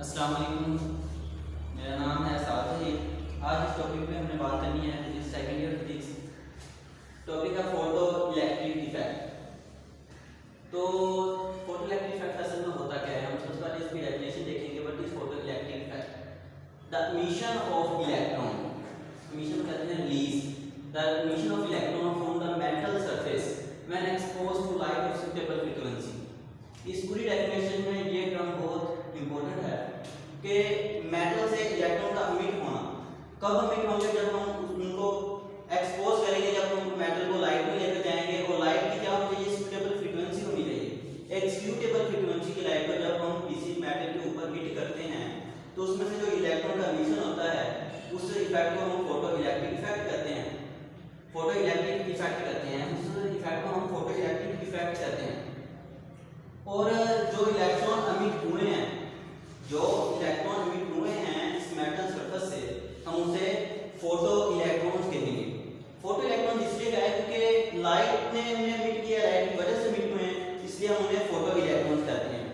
अस्सलाम वालेकुम, मेरा नाम है साजिद। आज इस टॉपिक पे हमने बात करनी है physics second year physics. Topic है फोटो इलेक्ट्रिक इफेक्ट। तो फोटो इलेक्ट्रिक इफेक्ट असल में होता क्या है, हम सबसे पहले इसकी डेफिनेशन देखेंगे। What is photo electric effect? The emission of electron, emission कहते हैं release, the emission of electron from the metal surface when exposed to light of suitable frequency. इस पूरी डेफिनेशन में ये टर्म बहुत इंपॉर्टेंट है कि मेटल से इलेक्ट्रॉन का इमिट होना। कब इमिट होंगे? जब हम उनको एक्सपोज करेंगे, जब हम मेटल को लाइट में लेकर जाएंगे। और लाइट की क्या होनी चाहिए? सूटेबल फ्रीक्वेंसी होनी चाहिए। एक सूटेबल फ्रीक्वेंसी की लाइट को जब हम किसी मेटल के ऊपर हिट करते हैं तो उसमें से जो इलेक्ट्रॉन का इमिशन होता है उस इफेक्ट को हम फोटो इलेक्ट्रिक इफेक्ट कहते हैं। फोटो इलेक्ट्रिक इफेक्ट कहते हैं, उस इफेक्ट को हम फोटो इलेक्ट्रिक इफेक्ट कहते हैं। और जो इलेक्ट्रॉन इमिट हुए हैं, जो इलेक्ट्रॉन इमिट हुए हैं इस मेटल सरफेस से, हम उसे फोटो इलेक्ट्रॉन्स कहेंगे। फोटो इलेक्ट्रॉन इसलिए कहा है क्योंकि लाइट ने उन्हें इमिट किया, लाइट की वजह से इमिट हुए हैं, इसलिए हम उन्हें फोटो इलेक्ट्रॉन्स कहते हैं।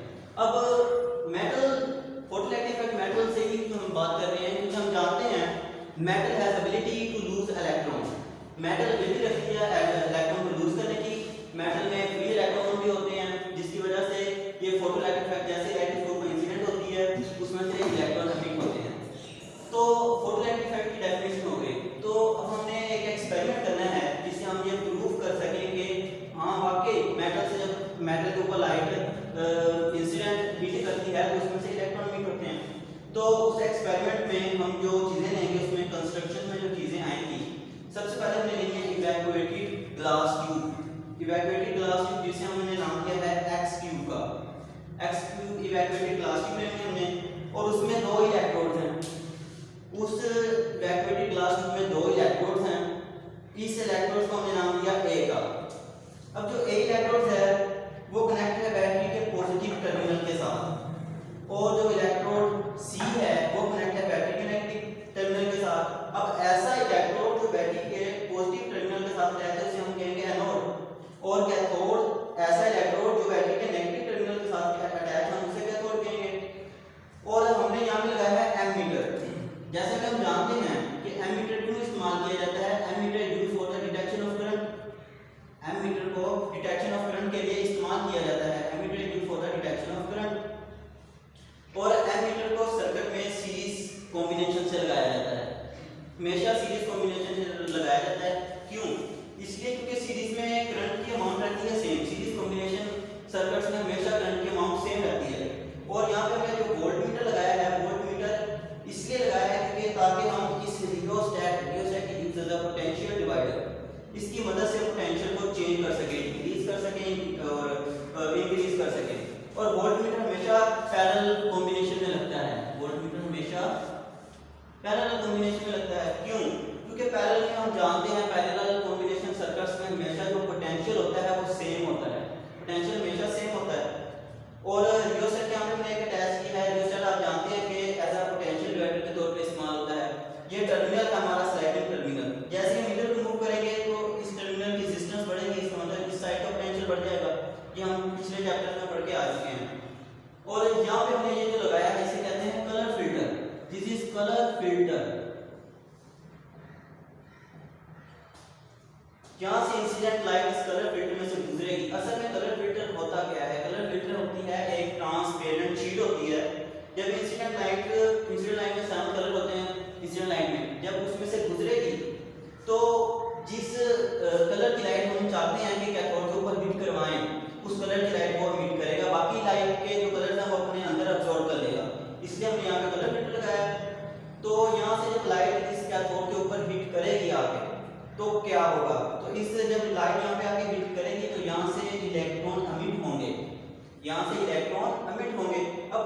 अब metal photo electric effect metal से ही हम बात कर रहे हैं क्योंकि हम जानते हैं metal has ability to lose electron. Metal ability रखती है इलेक्ट्रॉन को लूज करने की। मेटल में फ्री इलेक्ट्रॉन भी होते हैं जिसकी वजह से ये फोटो इलेक्ट्रिक इफेक्ट जैसे लाइट की कोई इंसिडेंट होती है उसमें से इलेक्ट्रॉन इमिट होते हैं। तो फोटो इलेक्ट्रिक इफेक्ट की डेफिनेशन हो गई। तो अब हमने एक एक्सपेरिमेंट करना है जिससे हम ये प्रूव कर सकें कि हाँ वाकई मेटल से जब मेटल के ऊपर लाइट इंसिडेंट हिट करती है तो उसमें से इलेक्ट्रॉन इमिट होते हैं। तो उस एक्सपेरिमेंट में हम जो चीज़ें लेंगे उसमें कंस्ट्रक्शन में जो चीज़ें आएंगी, सबसे पहले हमने लेनी है evacuated glass tube. Evacuated glass tube जिसे हमने नाम दिया है एक्स ट्यूब का। X tube evacuated glass tube लेनी है हमने, और उसमें दो इलेक्ट्रोड्स हैं। उस इवैक्यूएटेड ग्लास ट्यूब में दो इलेक्ट्रोड्स हैं। इस इलेक्ट्रोड्स को हमने नाम दिया ए का। अब जो ए इलेक्ट्रोड्स है वो कनेक्ट है बैटरी के पॉजिटिव टर्मिनल के साथ, और जो इलेक्ट्रोड सी है वो कनेक्ट है बैटरी के नेगेटिव टर्मिनल के साथ। अब ऐसा इलेक्ट्रोड जो बैटरी के पॉजिटिव टर्मिनल के साथ रहता है उसे हम कहेंगे एनोड, और कैथोड ऐसा इलेक्ट्रोड जो बैटरी के नेगेटिव टर्मिनल के साथ अटैच है हम उसे कैथोड कहेंगे। और हमने यहाँ पे लगाया है एमीटर। जैसे कि हम जानते हैं कि एमीटर क्यों इस्तेमाल किया जाता है? Ammeter use for the detection of current. Ammeter को डिटेक्शन ऑफ करंट के लिए इस्तेमाल किया जाता है। Ammeter use for the detection of current. और एमीटर को सर्किट में सीरीज कॉम्बिनेशन से लगाया जाता है। हमेशा सीरीज कॉम्बिनेशन से लगाया जाता है। क्यों? इसलिए क्योंकि सीरीज में करंट की अमाउंट रहती है सेम। सीरीज कॉम्बिनेशन सर्किट्स में हमेशा करंट की अमाउंट सेम रहती है। और यहाँ पे हमने जो वोल्टमीटर लगाया है, वोल्टमीटर इसलिए लगाया है क्योंकि ताकि हम इस रियोस्टैट की use as a potential divider, इसकी मदद से पोटेंशियल को चेंज कर सके, इंक्रीज कर सके और इंक्रीज कर सके। और वोल्टमीटर हमेशा पैरेलल कॉम्बिनेशन में लगता है। वोल्टमीटर हमेशा पैरेलल कॉम्बिनेशन में लगता है। क्यों? क्योंकि पैरेलल में हम जानते हैं पैरेलल कॉम्बिनेशन सर्किट्स में हमेशा जो पोटेंशियल होता है वो सेम होता है। पोटेंशियल हमेशा सेम होता है। और रियोस्टैट यहाँ पे हमने एक अटैच किया है। रियोस्टैट आप जानते हैं कि एज अ पोटेंशियल डिवाइडर के तौर पे इस्तेमाल होता है। ये टर्मिनल का हमारा स्लाइडिंग टर्मिनल, जैसे ही मीटर को मूव करेंगे तो इस टर्मिनल की रेजिस्टेंस बढ़ेगी, इसका मतलब इस साइड का पोटेंशियल बढ़ जाएगा। ये हम पिछले चैप्टर में पढ़ के आ चुके हैं। और यहाँ पे हमने ये जो लगाया है इसे कहते हैं colour filter. This is colour filter. यहाँ से इंसिडेंट लाइट इस कलर फिल्टर में से गुजरेगी। असल में कलर फिल्टर होता क्या है? कलर फिल्टर होती है एक ट्रांसपेरेंट शीट होती है। जब इंसिडेंट लाइट में सारे कलर होते हैं, इंसिडेंट लाइट में जब उसमें से गुजरेगी तो जिस कलर की लाइट हम चाहते हैं कि कैथोड के ऊपर हिट करवाएं, उस कलर की लाइट को हिट करेगा, बाकी लाइट के जो कलर है वो अपने अंदर अब्सॉर्ब कर लेगा। इसलिए हमने यहाँ पे कलर फिल्टर लगाया है। तो यहाँ से जब लाइट इस कैथोड के ऊपर हिट करेगी आगे तो क्या होगा? तो इससे जब लाइट यहाँ पे आके हिट करेगी तो यहाँ से इलेक्ट्रॉन एमिट होंगे, यहाँ से इलेक्ट्रॉन एमिट होंगे। अब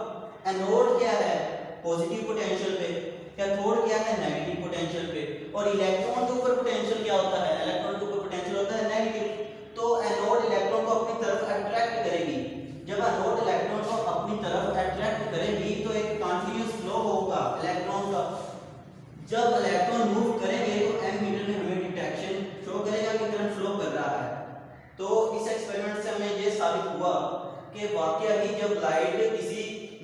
एनोड क्या है? पॉजिटिव पोटेंशियल पे। कैथोड क्या है? नेगेटिव पोटेंशियल पे। और इलेक्ट्रॉन के ऊपर पोटेंशियल क्या होता है? इलेक्ट्रॉन के ऊपर पोटेंशियल होता है नेगेटिव। तो एनोड इलेक्ट्रॉन को अपनी तरफ अट्रैक्ट करेगी। जब एनोड इलेक्ट्रॉन को अपनी तरफ अट्रैक्ट करेगी तो एक कंटीन्यूअस फ्लो होगा इलेक्ट्रॉन का। जब इलेक्ट्रॉन मूव करेंगे तो एमीटर में हमें डिटेक्शन शो करेगा कि करंट फ्लो कर रहा है। तो इस एक्सपेरिमेंट से हमें ये साबित हुआ कि वाकई ही जब लाइट किसी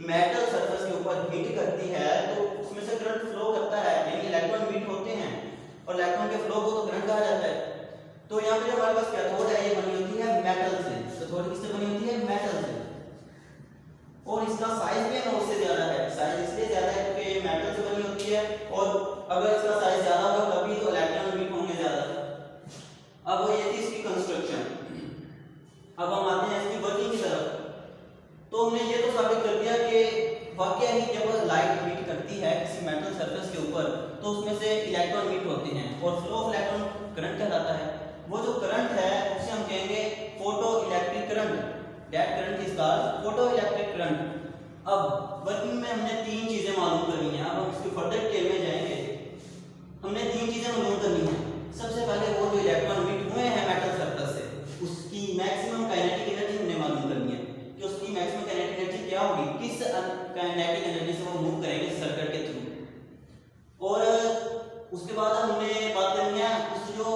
मेटल सरफेस के ऊपर हिट करती है तो उसमें से करंट फ्लो करता है, यानी इलेक्ट्रॉन मीट होते हैं और इलेक्ट्रॉन के फ्लो को तो करंट कहा जाता है। तो यहाँ पे जो हमारे पास कैथोड है ये बनी होती है मेटल से। कैथोड किससे बनी होती है? मेटल से। और इसका साइज भी एनोड से ज्यादा है। साइज इसलिए ज्यादा है क्योंकि ये मेटल से बनी होती है और अगर इसका साइज ज्यादा होगा तभी तो इलेक्ट्रॉन मीट होंगे ज्यादा। अब ये थी इसकी कंस्ट्रक्शन। अब हम आते हैं इसकी वर्किंग की तरफ। तो हमने ये तो साबित कर दिया कि वाकई ही जब लाइट मीट करती है किसी मेटल सरफेस के ऊपर तो उसमें से इलेक्ट्रॉन मीट होते हैं और फ्लो ऑफ इलेक्ट्रॉन करंट कहलाता है। वो जो करंट है उसे हम कहेंगे photo electric current. That current is called photo electric current. अब वर्किंग में हमने तीन चीजें मालूम करनी है। अब हम इसके फर्दर डिटेल में जाएंगे। हमने तीन चीजें मालूम करनी है। सबसे पहले वो जो इलेक्ट्रॉन मीट हुए हैं मेटल सरफेस से उसकी मैक्सिमम काइनेटिक एनर्जी हमने मालूम करनी है कि उसकी मैक्सिमम काइनेटिक एनर्जी क्या होगी, किस काइनेटिक एनर्जी से वो मूव करेंगे सर्किट के थ्रू। और उसके बाद हमने बात करनी है उस जो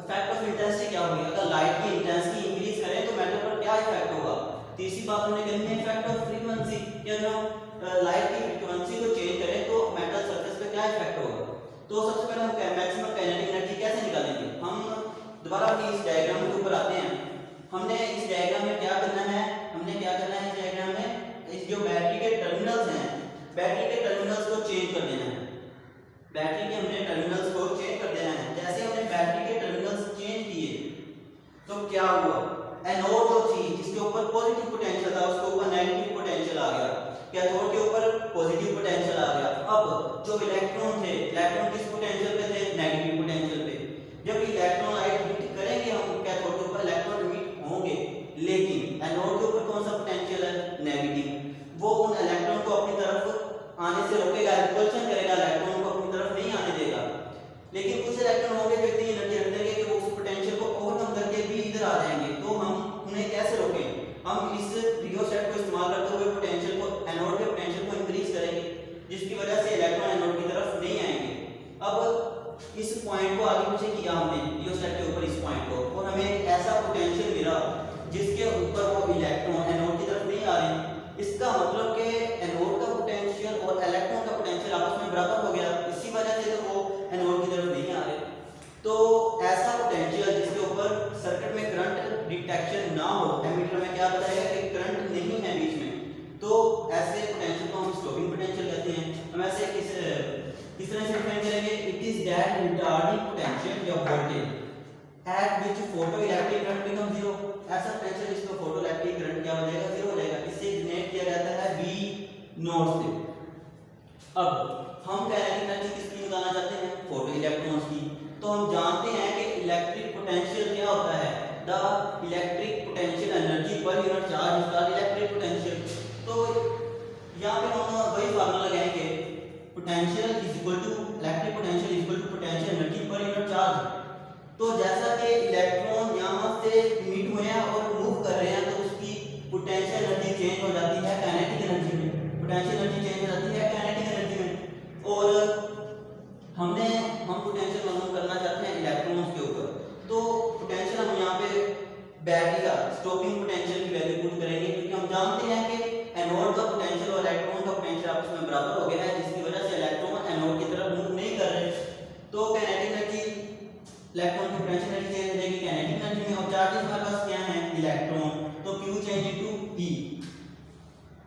इफेक्ट ऑफ इंटेंसिटी क्या होगी। अगर लाइट की इंटेंसिटी इंक्रीज करें तो मेटल पर क्या इफेक्ट होगा। तीसरी बात हमने करनी है इफेक्ट ऑफ फ्रीक्वेंसी कि अगर हम लाइट की फ्रीक्वेंसी को चेंज करें तो मेटल सरफेस पे क्या इफेक्ट होगा। तो सबसे पहले हम मैक्सिमम काइनेटिक एनर्जी कैसे निकालेंगे। हम दोबारा अपनी इस डायग्राम के ऊपर आते हैं। हमने इस डायग्राम में क्या करना है, हमने क्या करना है इस डायग्राम में इस जो बैटरी के टर्मिनल्स हैं, बैटरी के टर्मिनल्स को चेंज कर देना है। बैटरी के हमने टर्मिनल्स को चेंज कर देना है। जैसे हमने बैटरी के टर्मिनल्स चेंज किए तो क्या हुआ, एनोड जो थी जिसके ऊपर पॉजिटिव पोटेंशियल था उसके ऊपर नेगेटिव पोटेंशियल आ गया, कैथोड के ऊपर पॉजिटिव पोटेंशियल आ गया। अब जो इलेक्ट्रॉन थे, इलेक्ट्रॉन किस पोटेंशियल पे थे, नेगेटिव पोटेंशियल पे। जब इलेक्ट्रॉन लाइट हिट करेंगे हम कैथोड के ऊपर इलेक्ट्रॉन मीट होंगे, लेकिन एनोड के ऊपर कौन सा पोटेंशियल है, नेगेटिव। वो उन इलेक्ट्रॉन को अपनी तरफ आने से रोकेगा, रिपल्शन करेगा, इलेक्ट्रॉन को अपनी तरफ नहीं आने देगा। लेकिन कुछ इलेक्ट्रॉन होंगे जो इतनी एनर्जी रख देंगे कि वो उस पोटेंशियल को ओवरकम करके भी इधर आ जाएंगे। तो हम उन्हें कैसे रोकें, हम इस रियोसेट को इस्तेमाल करते हुए पोटेंशियल को, एनोड के पोटेंशियल को इंक्रीज करेंगे जिसकी वजह से इलेक्ट्रॉन एनोड की तरफ नहीं आएंगे। अब इस पॉइंट को आगे पीछे किया हमने रियोसेट के ऊपर इस पॉइंट को, और हमें ऐसा पोटेंशियल मिला जिसके ऊपर वो इलेक्ट्रॉन एनोड की तरफ नहीं आ रहे। इसका मतलब कि एनोड का पोटेंशियल और इलेक्ट्रॉन का पोटेंशियल आपस में बराबर हो गया, इसी वजह से वो एनोड की तरफ नहीं आ रहे। तो ऐसा पोटेंशियल जिसके ऊपर सर्किट में करंट डिटेक्शन ना हो, एमीटर में क्या बताएगा कि करंट नहीं है बीच में, तो ऐसे पोटेंशियल को हम स्टॉपिंग पोटेंशियल कहते हैं। हम ऐसे किस तरह से डिफाइन करेंगे, it is that retarding potential या voltage at which photo electric current become zero. ऐसा पोटेंशियल जिसमें फोटो इलेक्ट्रिक करंट क्या हो जाएगा, जीरो हो जाएगा। इससे जनरेट किया जाता है V नॉट से। अब हम काइनेटिक एनर्जी किसकी निकालना चाहते हैं, फोटो इलेक्ट्रॉन्स की। तो हम जानते हैं कि इलेक्ट्रिक पोटेंशियल क्या होता है, the electric potential energy per unit charge is called electric potential. तो यहाँ पे हम वही फार्मूला लगाएंगे, potential is equal to electric potential is equal to potential energy per unit charge. तो जैसा कि इलेक्ट्रॉन यहाँ से मीट हुए हैं और मूव कर रहे हैं तो उसकी पोटेंशियल एनर्जी चेंज हो जाती है काइनेटिक एनर्जी में, पोटेंशियल एनर्जी चेंज हो जाती है काइनेटिक एनर्जी में। और हम पोटेंशियल मालूम करना चाहते हैं इलेक्ट्रॉन्स के ऊपर। तो पोटेंशियल हम यहाँ पे बैटरी का स्टॉपिंग पोटेंशियल की वैल्यू पुट करेंगे, क्योंकि हम जानते हैं कि एनोड का पोटेंशियल और इलेक्ट्रॉन का पोटेंशियल आपस में बराबर हो गया है, जिसकी वजह से इलेक्ट्रॉन एनोड की तरफ मूव नहीं कर रहे। तो काइनेटिक एनर्जी इलेक्ट्रॉन की पोटेंशियल एनर्जी चेंज हो जाएगी काइनेटिक एनर्जी में। और चार्जेस हमारे पास क्या है, इलेक्ट्रॉन, तो Q change into E,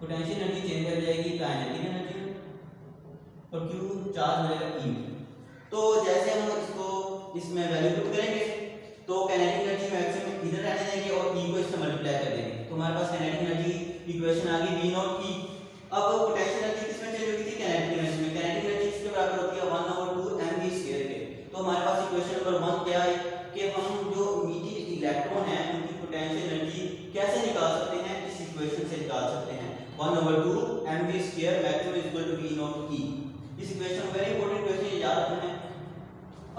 potential energy change हो जाएगी काइनेटिक एनर्जी में और Q चार्ज हो जाएगा E में। तो जैसे हम इसको इसमें वैल्यू पुट करेंगे तो काइनेटिक एनर्जी मैक्सिमम इधर रहने देंगे और E को इससे मल्टीप्लाई कर देंगे, तो हमारे पास काइनेटिक एनर्जी इक्वेशन आ गई V नॉट E। अब पोटेंशियल एनर्जी किसमें चेंज होगी थी, काइनेटिक एनर्जी में। काइनेटिक एनर्जी किसके बराबर होती है, 1/2 mv² के। तो हमारे पास इक्वेशन नंबर 1 क्या है कि हम जो इमीडिएट इलेक्ट्रॉन है उनकी पोटेंशियल एनर्जी कैसे निकाल सकते हैं, इस इक्वेशन से निकाल सकते हैं। 1/2 mv² maximum is equal to V not E। इस इक्वेशन वेरी इंपॉर्टेंट इक्वेशन ये याद रखना है।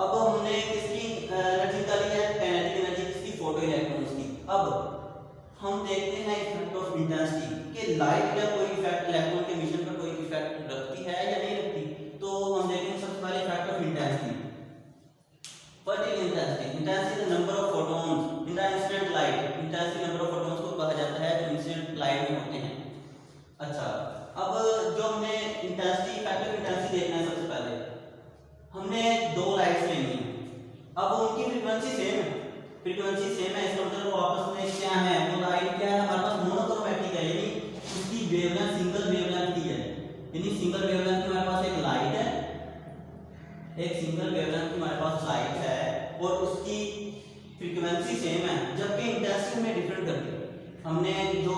अब हमने किसकी एनर्जी निकाली है, काइनेटिक एनर्जी किसकी, फोटो इलेक्ट्रॉन्स की। अब हम देखते हैं इफेक्ट ऑफ इंटेंसिटी कि लाइट का कोई इफेक्ट इलेक्ट्रॉन के मिशन पर कोई इफेक्ट रखती है या नहीं रखती। तो हम देखेंगे सबसे पहले effect of intensity. Particular intensity, intensity the number of photons in the incident light. Intensity number of photons को कहा जाता है जो इंसिडेंट लाइट में होते हैं। अच्छा, अब जो हमने इंटेंसिटी इफेक्ट ऑफ इंटेंसिटी देखना है, सबसे पहले हमने दो लाइट्स लेनी है। अब उनकी फ्रीक्वेंसी सेम है, फ्रीक्वेंसी सेम है, इसका मतलब वो आपस में क्या है, वो लाइट क्या है हमारे पास मोनोक्रोमैटिक है, यानी उसकी वेवलेंथ सिंगल वेवलेंथ की है, यानी सिंगल वेवलेंथ की हमारे पास एक लाइट है, एक सिंगल वेवलेंथ की हमारे पास लाइट है और उसकी फ्रीक्वेंसी सेम है, जबकि इंटेंसिटी में डिफरेंट करती है। हमने जो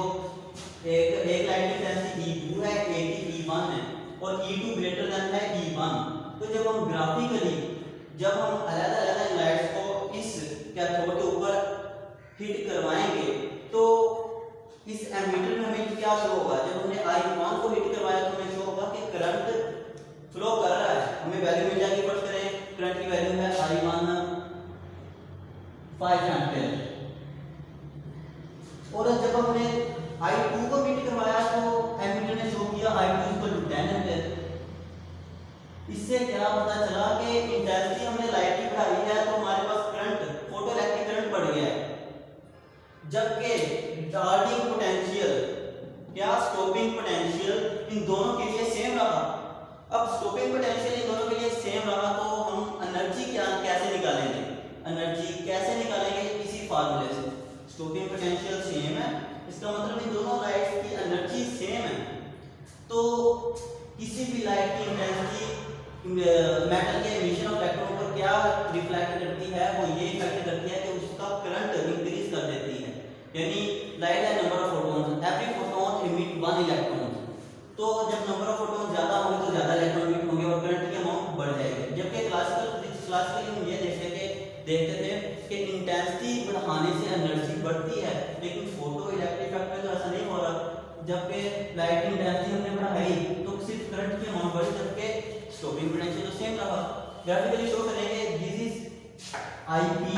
एक लाइट की इंटेंसिटी E2 है, एक की E1 है और E2 ग्रेटर देन है E1। तो जब हम ग्राफिकली जब हम अलग-अलग लाइट्स को इस कैथोड के ऊपर हिट करवाएंगे तो इस एमीटर में हमें क्या शो होगा, जब हमने I1 को हिट करवाया तो हमें शो होगा कि करंट फ्लो कर रहा है, हमें वैल्यू मिल जाएगी। फर्स्ट करें, करंट की वैल्यू है I1 5 एम्पीयर, और जब हमने I2 को हिट करवाया तो एमीटर ने शो किया I2 10 एम्पीयर। इससे क्या पता चला कि इंटेंसिटी हमने लाइट की बढ़ाई है तो हमारे पास करंट, फोटोइलेक्ट्रिक करंट बढ़ गया है, जबकि रिटार्डिंग पोटेंशियल क्या स्टॉपिंग पोटेंशियल इन दोनों के लिए सेम रहा। अब स्टॉपिंग पोटेंशियल इन दोनों के लिए सेम रहा तो हम एनर्जी क्या कैसे निकालेंगे, एनर्जी कैसे निकालेंगे, इसी फार्मूले से। स्टॉपिंग पोटेंशियल सेम है, इसका मतलब इन दोनों लाइट्स की एनर्जी सेम है, तो किसी भी लाइट की इंटेंसिटी मेटल के एमिशन ऑफ इलेक्ट्रॉन पर क्या रिफ्लेक्ट करती है, वो ये इफेक्ट करती है कि उसका करंट इंक्रीज कर देती है। यानी लाइट है number of photons, every photon emit 1 electron, तो जब नंबर ऑफ फोटॉन ज्यादा होंगे तो ज्यादा इलेक्ट्रॉन एमिट होंगे और करंट की अमाउंट बढ़ जाएगी। जबकि क्लासिकली हम ये देखते थे कि इंटेंसिटी बढ़ाने से एनर्जी बढ़ती है, लेकिन फोटो इलेक्ट्रिक इफेक्ट में तो ऐसा नहीं हो रहा। जबकि लाइट की इंटेंसिटी हमने बढ़ाई तो सिर्फ करंट की अमाउंट बढ़ी, जबकि स्टॉपिंग पोटेंशियल तो सेम रहा। ग्राफिकली शो करेंगे, दिस इज आईपी,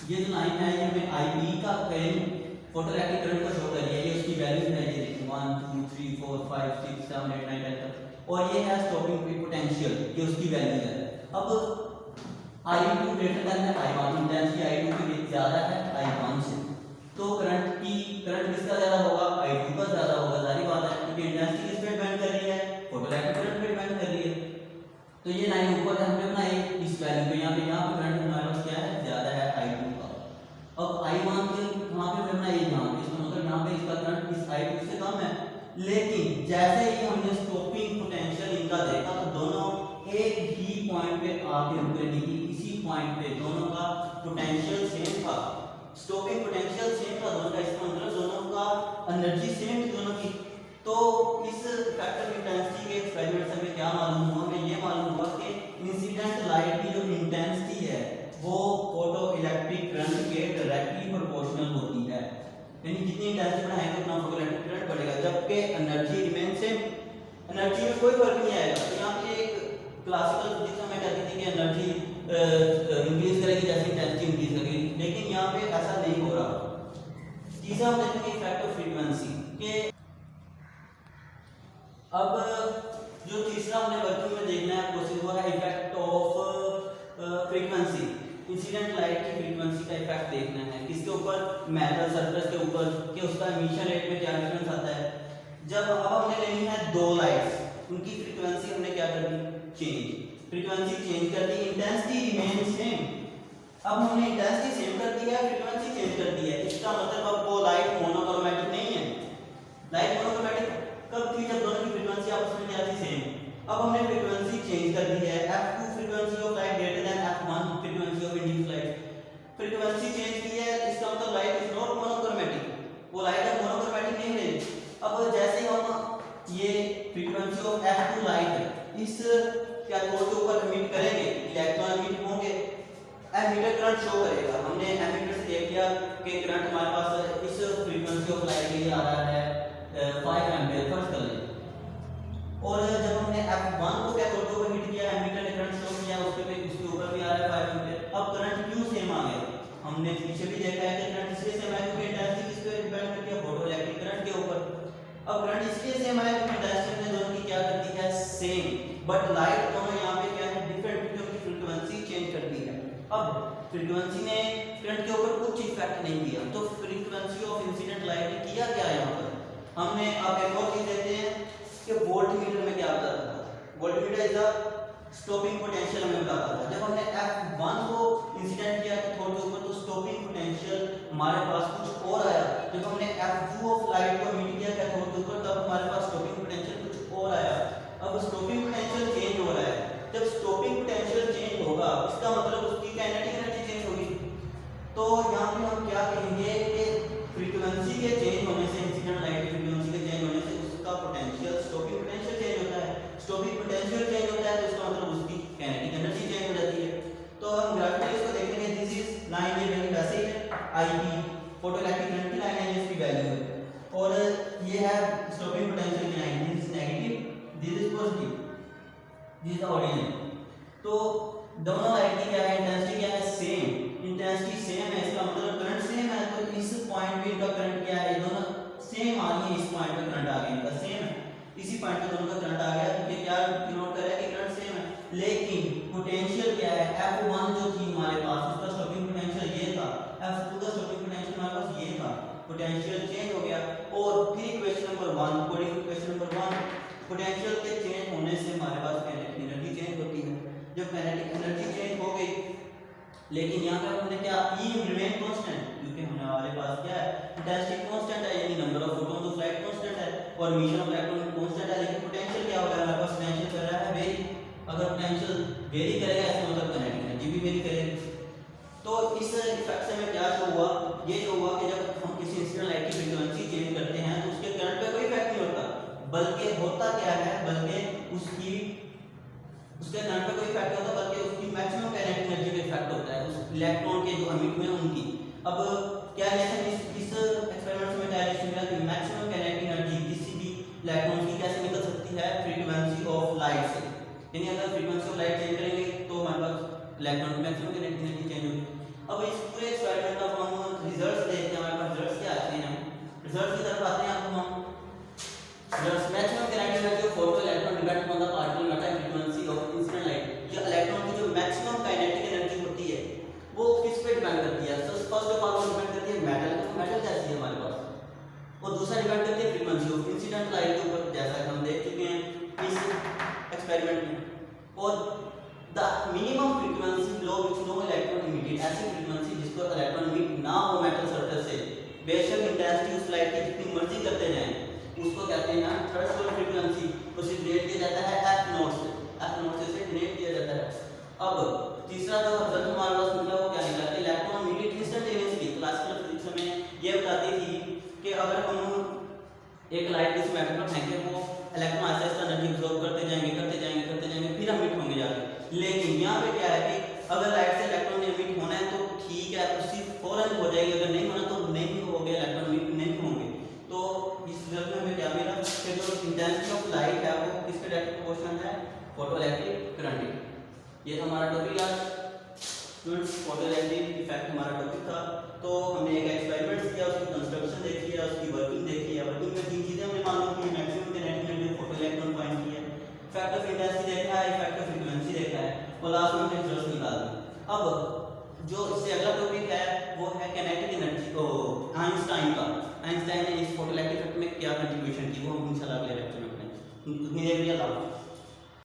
ये जो लाइन है ये हमें आईपी का करंट, फोटोइलेक्ट्रिक करंट को शो कर रही है, ये उसकी वैल्यू है, ये देखिए 1 2 3 4 5 6 7 8 9 10 तक, और ये है स्टॉपिंग पोटेंशियल, ये उसकी वैल्यू है। अब I2 ग्रेटर देन है I1, इंटेंसिटी I2 की ज्यादा है I1 से, तो करंट किसका ज्यादा होगा, I2 का ज्यादा होगा, जारी बात है, क्योंकि इंटेंसिटी किस पे डिपेंड कर रही है, फोटोइलेक्ट्रिक करंट पे डिपेंड कर रही है। तो ये लाइन ऊपर हमने बनाई इस वैल्यू पे, यहाँ पे करंट हमारे पास क्या है, ज्यादा है I2 का। अब I1 के वहां पे हमने बनाई, यहाँ पे इसका मतलब यहाँ पे इसका करंट इस I2 से कम है, लेकिन जैसे ही हमने स्टॉपिंग पोटेंशियल इनका देखा तो दोनों एक ही पॉइंट पे आके रुके, नहीं इसी पॉइंट पे दोनों का पोटेंशियल सेम था, स्टॉपिंग पोटेंशियल सेम था दोनों का, इसका मतलब दोनों का एनर्जी सेम थी दोनों की। तो इस फैक्टर इंटेंसिटी के एक्सपेरिमेंट से हमें क्या मालूम हुआ, हमें ये मालूम हुआ कि इंसिडेंट लाइट की जो इंटेंसिटी है वो फोटो इलेक्ट्रिक करंट के डायरेक्टली प्रोपोर्शनल होती है, यानी जितनी इंटेंसिटी बढ़ाएंगे उतना फोटो इलेक्ट्रिक करंट बढ़ेगा, जबकि एनर्जी रिमेन सेम, एनर्जी में कोई फर्क नहीं आएगा। तो यहाँ पे एक क्लासिकल फिजिक्स में कहती थी कि एनर्जी इंक्रीज करेगी जैसे इंटेंसिटी इंक्रीज करेगी, लेकिन यहाँ पे ऐसा नहीं हो रहा। तीसरा हम देखेंगे इफेक्ट ऑफ फ्रीक्वेंसी के। अब जो तीसरा हमने वर्किंग में देखना है प्रोसेस वो है effect of frequency, incident light की फ्रीक्वेंसी का इफेक्ट देखना है किसके ऊपर, मेटल सरफेस के ऊपर, कि उसका एमिशन रेट में क्या डिफरेंस आता है। जब अब हमने लेनी है दो लाइट्स, उनकी फ्रीक्वेंसी हमने क्या कर दी, चेंज, फ्रीक्वेंसी चेंज कर दी, इंटेंसिटी रिमेन सेम। अब हमने इंटेंसिटी सेम कर दी है, फ्रीक्वेंसी चेंज कर दी है, इसका मतलब अब वो लाइट मोनोक्रोमैटिक नहीं है। लाइट मोनोक्रोमैटिक कब थी, जब दोनों की फ्रीक्वेंसी आपस में क्या थी, सेम। अब हमने फ्रीक्वेंसी चेंज कर दी है, f2 frequency of light greater than f1 frequency of induced light, frequency change की है, इसका मतलब लाइट इज नॉट मोनोक्रोमैटिक, वो लाइट अब मोनोक्रोमैटिक नहीं है। अब जैसे हम ये फ्रीक्वेंसी ऑफ f2 लाइट इस कैथोड के ऊपर एमिट करेंगे, इलेक्ट्रॉन एमिट होंगे, एमीटर करंट शो करेगा। हमने एमीटर से देख लिया कि करंट हमारे पास इस फ्रीक्वेंसी ऑफ लाइट के लिए आ रहा है 5 एम्पीयर फर्स्ट कर लें, और जब हमने f1 को कैथोड के ऊपर हिट किया, एमीटर ने करंट शो किया, उसके ऊपर भी आ रहा है 5 एम्पीयर। अब करंट क्यों सेम आ गया, हमने पीछे भी देखा है कि करंट इसलिए सेम है क्योंकि इंटेंसिटी किस पे डिपेंड करती है, फोटो इलेक्ट्रिक करंट के ऊपर। अब करंट इसलिए सेम है क्योंकि इंटेंसिटी ने दोनों की क्या करती है, सेम, बट लाइट दोनों यहाँ पे क्या है, डिफरेंट, क्योंकि फ्रीक्वेंसी चेंज करती है। अब फ्रीक्वेंसी ने करंट के ऊपर कुछ इफेक्ट नहीं किया, तो फ्रीक्वेंसी ऑफ इंसिडेंट लाइट ने किया क्या यहाँ पर, हमने अब एक और चीज देखते हैं voltmeter is the stopping potential हमें बताता था। जब हमने F1 को इंसिडेंट किया थोड़े ऊपर तो स्टॉपिंग पोटेंशियल हमारे पास कुछ और आया। जब हमने F2 ऑफ लाइट को मीट किया थोड़े ऊपर तब हमारे पास स्टॉपिंग पोटेंशियल कुछ और आया। अब स्टॉपिंग पोटेंशियल चेंज हो रहा है। जब स्टॉपिंग पोटेंशियल चेंज होगा इसका मतलब उसकी काइनेटिक एनर्जी चेंज होगी। तो यहाँ पे हम क्या कहेंगे कि फ्रीक्वेंसी के चेंज होने से, इंसिडेंट लाइट की फ्रीक्वेंसी के चेंज होने से उसका पोटेंशियल स्टॉपिंग पोटेंशियल चेंज होता है। स्टॉपिंग पोटेंशियल चेंज होता है तो इसका मतलब उसकी काइनेटिक एनर्जी चेंज हो जाती है। तो हम ग्राफिकली इसको देखेंगे। दिस इज लाइन, ये वैल्यू वैसे ही है आईपी फोटोइलेक्ट्रिक करंट की लाइन है, ये इसकी वैल्यू है। और ये है स्टॉपिंग पोटेंशियल की line, this is negative, this is positive, this is the origin. तो दोनों लाइट की क्या है, इंटेंसिटी क्या है, सेम, इंटेंसिटी सेम है, इसका मतलब करंट सेम है। तो इस पॉइंट पे इनका करंट क्या है, दोनों सेम आ रही है। इस पॉइंट पे करंट आ गया, इनका सेम है, इसी पॉइंट पे दोनों का करंट आ गया। ये क्या डिनोट कर रहा है कि करंट सेम है। लेकिन पोटेंशियल क्या है, F1 जो थी हमारे पास उसका स्टॉपिंग पोटेंशियल ये था, F2 का स्टॉपिंग पोटेंशियल हमारे पास ये था। पोटेंशियल चेंज हो गया। और फिर equation number 1, coding equation number 1, potential के चेंज होने से हमारे पास काइनेटिक एनर्जी चेंज होती है। जब काइनेटिक एनर्जी चेंज हो गई, लेकिन यहाँ पर हमने क्या, E रिमेन कांस्टेंट, क्योंकि हमारे पास क्या है, इंटेंसिटी कांस्टेंट है, यानी number of photons of light constant है और मिशन ऑफ इलेक्ट्रॉन कांस्टेंट है। लेकिन पोटेंशियल क्या हो रहा है, हमारे पास पोटेंशियल कर रहा है वेरी। अगर पोटेंशियल वेरी करेगा इसका मतलब काइनेटिक एनर्जी भी वेरी करेगी। तो इस इफेक्ट से हमें क्या शो हुआ, ये जो हुआ कि जब हम किसी इंसिडेंट लाइट की फ्रीक्वेंसी चेंज करते हैं तो उसके करंट पे कोई इफेक्ट नहीं होता, बल्कि होता क्या है, बल्कि उसके करंट पे कोई इफेक्ट नहीं होता, बल्कि उसकी मैक्सिमम काइनेटिक एनर्जी पे इफेक्ट होता है, उस इलेक्ट्रॉन के जो एमिट हुए उनकी। अब क्या रिलेशन इस एक्सपेरिमेंट में क्या रिलेशन मिला कि मैक्सिमम काइनेटिक एनर्जी किसी भी इलेक्ट्रॉन की कैसे निकल सकती है, फ्रीक्वेंसी ऑफ लाइट से। यानी अगर फ्रीक्वेंसी ऑफ लाइट चेंज करेंगे तो हमारे पास इलेक्ट्रॉन की मैक्सिमम काइनेटिक एनर्जी चेंज होगी। अब इस पूरे एक्सपेरिमेंट का हम रिजल्ट्स देखते हैं। हमारे पास रिजल्ट्स क्या आते हैं, रिजल्ट्स की तरफ आते हैं। अब हम results, maximum kinetic energy of photo electron depend on the particle matter frequency of incident light. ये इलेक्ट्रॉन की जो मैक्सिमम काइनेटिक एनर्जी होती है वो किस पे डिपेंड करती है, तो फर्स्ट ऑफ ऑल वो डिपेंड करती है मेटल, तो मेटल कैसी है हमारे पास, और दूसरा डिपेंड करती है फ्रीक्वेंसी ऑफ इंसिडेंट लाइट के ऊपर, जैसा कि हम देख चुके हैं इस एक्सपेरिमेंट में। और the minimum frequency below which no electron emitted, ऐसी फ्रीक्वेंसी जिसको इलेक्ट्रॉन इमिट ना हो मेटल सरफेस से, बेशक इंटेंसिटी उस लाइट की जितनी मर्जी करते जाएं, उसको कहते हैं ना थ्रेशोल्ड फ्रीक्वेंसी। उसे डिनोट किया जाता है F0 से, F0 से डिनोट किया जाता है। अब तीसरा जो रिजल्ट हमारे पास निकला वो क्या निकला, electron emitted instantaneously. Classical physics में ये बताती थी कि अगर हम एक लाइट किसी मैटर पर फेंके वो electron Aahista Aahista energy absorb करते जाएंगे फिर एमिट होंगे जाके। लेकिन यहाँ पे क्या है कि अगर लाइट से इलेक्ट्रॉन एमिट होना है तो ठीक है, उसी फौरन हो जाएगी, अगर नहीं होना तो नहीं होगा, इलेक्ट्रॉन एमिट नहीं होंगे। तो इस रिजल्ट में हमें क्या मिला कि जो इंटेंसिटी ऑफ लाइट है वो किसके डायरेक्ट प्रोपोर्शनल है, फोटोइलेक्ट्रिक करंट। ये हमारा टॉपिक आज स्टूडेंट्स, फोटोइलेक्ट्रिक इफेक्ट हमारा टॉपिक था। तो हमने एक एक्सपेरिमेंट किया, उसकी कंस्ट्रक्शन देखी है, उसकी वर्किंग देखी है। वर्किंग में तीन चीजें हमने मालूम की, maximum kinetic energy photoelectron point की है, इफेक्ट ऑफ इंटेंसिटी देखा है, इफेक्ट ऑफ फ्रीक्वेंसी देखा है, और लास्ट में हमने रिजल्ट्स निकाल दिए। अब जो इससे अगला टॉपिक है वो है काइनेटिक एनर्जी को आइंस्टाइन का। आइंस्टाइन ने इस फोटोइलेक्ट्रिक इफेक्ट में क्या कंट्रीब्यूशन की वो हम इंशाल्लाह अगले लेक्चर में पढ़ेंगे। उतनी देर के लिए अल्लाह।